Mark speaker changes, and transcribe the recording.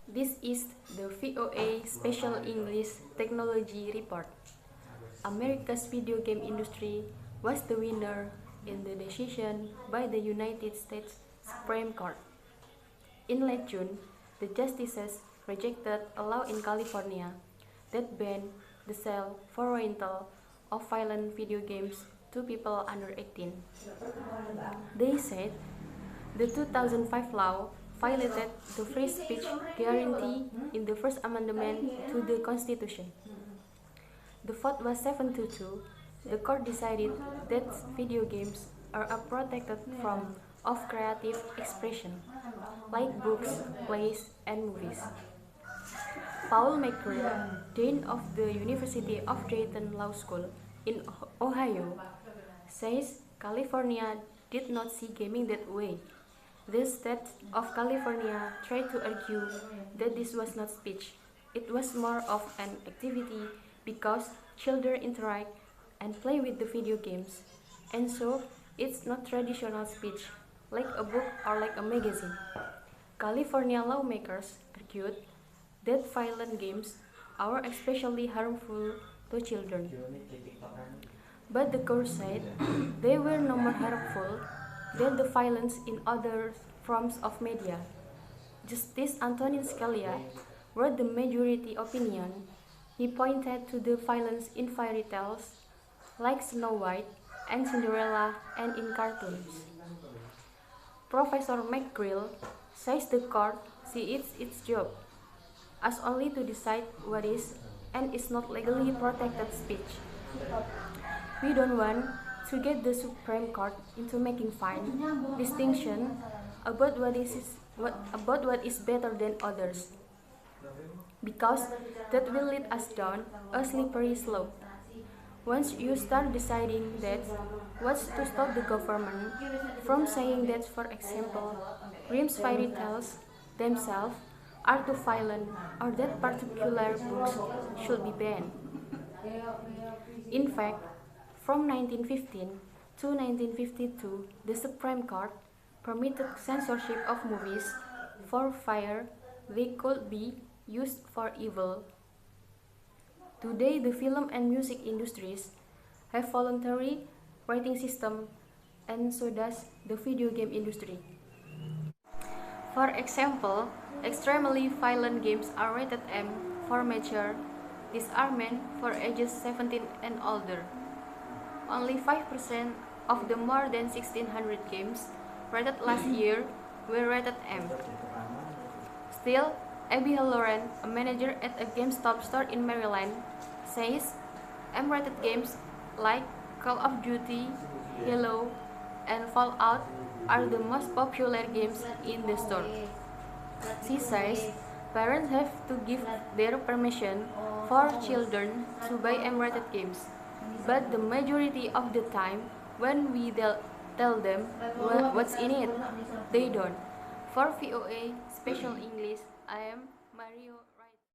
Speaker 1: This is the VOA Special English Technology Report. America's video game industry was the winner in the decision by the United States Supreme Court. In late June, the justices rejected a law in California that banned the sale for rental of violent video games to people under 18. They said the 2005 law violated the free speech guarantee in the First Amendment to the Constitution. The vote was 7-2. The court decided that video games are protected from of creative expression, like books, plays, and movies. Paul McGrail, dean of the University of Dayton Law School in Ohio, says California did not see gaming that way. The state of California tried to argue that this was not speech. It was more of an activity because children interact and play with the video games, and so it's not traditional speech, like a book or like a magazine. California lawmakers argued that violent games are especially harmful to children. But the court said they were no more harmful than the violence in other forms of media. Justice Antonin Scalia wrote the majority opinion. He pointed to the violence in fairy tales like Snow White and Cinderella and in cartoons. Professor McGrail says the court sees its job as only to decide what is and is not legally protected speech. We don't want to get the Supreme Court into making fine distinction about what is better than others, because that will lead us down a slippery slope. Once you start deciding that, what's to stop the government from saying that, for example, Grimm's fairy tales themselves are too violent or that particular books should be banned? In fact, from 1915 to 1952, the Supreme Court permitted censorship of movies for fear they could be used for evil. Today, the film and music industries have voluntary rating system, and so does the video game industry. For example, extremely violent games are rated M for mature. These are meant for ages 17 and older. Only 5% of the more than 1,600 games rated last year were rated M. Still, Abby Lauren, a manager at a GameStop store in Maryland, says M-rated games like Call of Duty, Halo, and Fallout are the most popular games in the store. She says parents have to give their permission for children to buy M-rated games, but the majority of the time when we tell them what's in it, they don't. For VOA Special English, I am Mario.